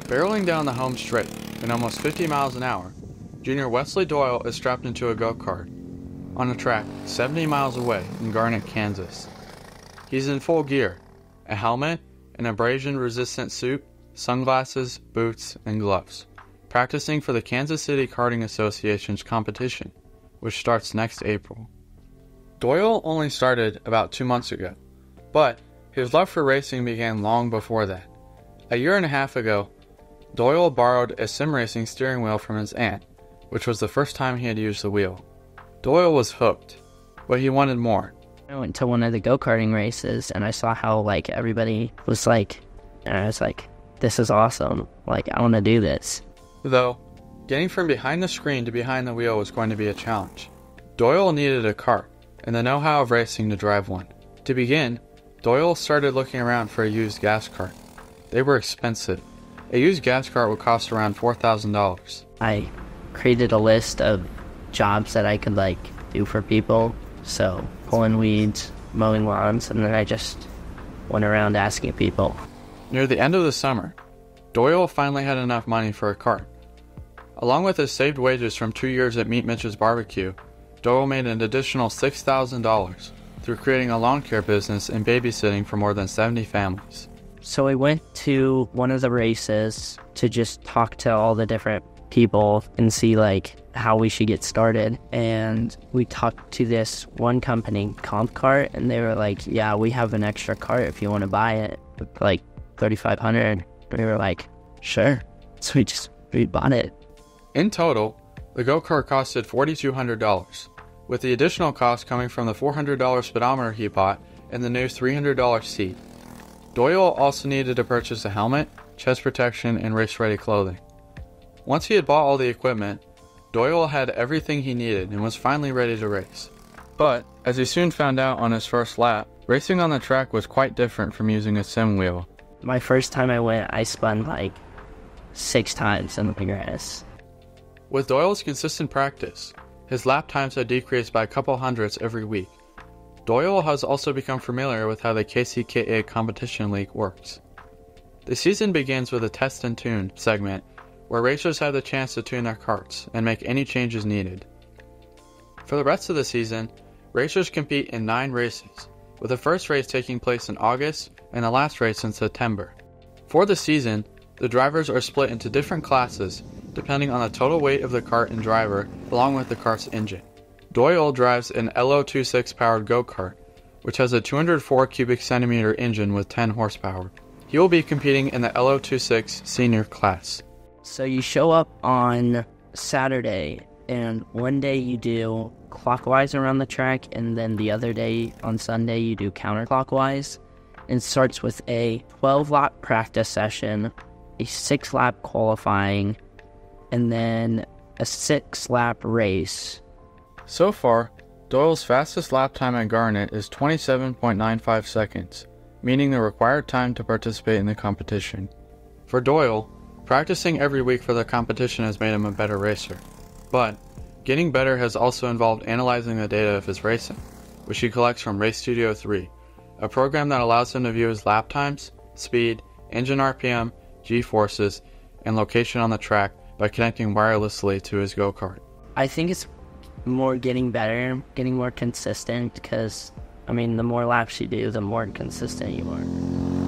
Barreling down the home straight at almost 50 miles an hour, junior Wesley Doyle is strapped into a go-kart on a track 70 miles away in Garnett, Kansas. He's in full gear, a helmet, an abrasion-resistant suit, sunglasses, boots, and gloves, practicing for the Kansas City Karting Association's competition, which starts next April. Doyle only started about 2 months ago, but his love for racing began long before that. A year and a half ago, Doyle borrowed a sim racing steering wheel from his aunt, which was the first time he had used the wheel. Doyle was hooked, but he wanted more. I went to one of the go-karting races and I saw how everybody was and I was like, this is awesome. I want to do this. Though, getting from behind the screen to behind the wheel was going to be a challenge. Doyle needed a kart and the know-how of racing to drive one. To begin, Doyle started looking around for a used gas cart. They were expensive. A used gas cart would cost around $4,000. I created a list of jobs that I could do for people. So pulling weeds, mowing lawns, and then I just went around asking people. Near the end of the summer, Doyle finally had enough money for a cart. Along with his saved wages from 2 years at Meet Mitch's barbecue, Doyle made an additional $6,000 through creating a lawn care business and babysitting for more than 70 families. So I went to one of the races to just talk to all the different people and see how we should get started. And we talked to this one company, Comp Cart, and they were like, yeah, we have an extra cart if you want to buy it for $3,500. We were like, sure. So we bought it. In total, the go-kart costed $4,200, with the additional cost coming from the $400 speedometer he bought and the new $300 seat. Doyle also needed to purchase a helmet, chest protection, and race-ready clothing. Once he had bought all the equipment, Doyle had everything he needed and was finally ready to race. But, as he soon found out on his first lap, racing on the track was quite different from using a sim wheel. My first time I went, I spun 6 times in the grass. With Doyle's consistent practice, his lap times had decreased by a couple hundredths every week. Doyle has also become familiar with how the KCKA competition league works. The season begins with a test and tune segment where racers have the chance to tune their karts and make any changes needed. For the rest of the season, racers compete in 9 races, with the first race taking place in August and the last race in September. For the season, the drivers are split into different classes depending on the total weight of the kart and driver along with the kart's engine. Doyle drives an LO26 powered go-kart, which has a 204 cubic centimeter engine with 10 horsepower. He will be competing in the LO26 senior class. So you show up on Saturday, and one day you do clockwise around the track, and then the other day on Sunday you do counterclockwise. It starts with a 12-lap practice session, a 6-lap qualifying, and then a 6-lap race. So far, Doyle's fastest lap time at Garnet is 27.95 seconds, meaning the required time to participate in the competition. For Doyle, practicing every week for the competition has made him a better racer. But, getting better has also involved analyzing the data of his racing, which he collects from Race Studio 3, a program that allows him to view his lap times, speed, engine RPM, G-forces, and location on the track by connecting wirelessly to his go-kart. I think it's more getting better, getting more consistent, because the more laps you do, the more consistent you are.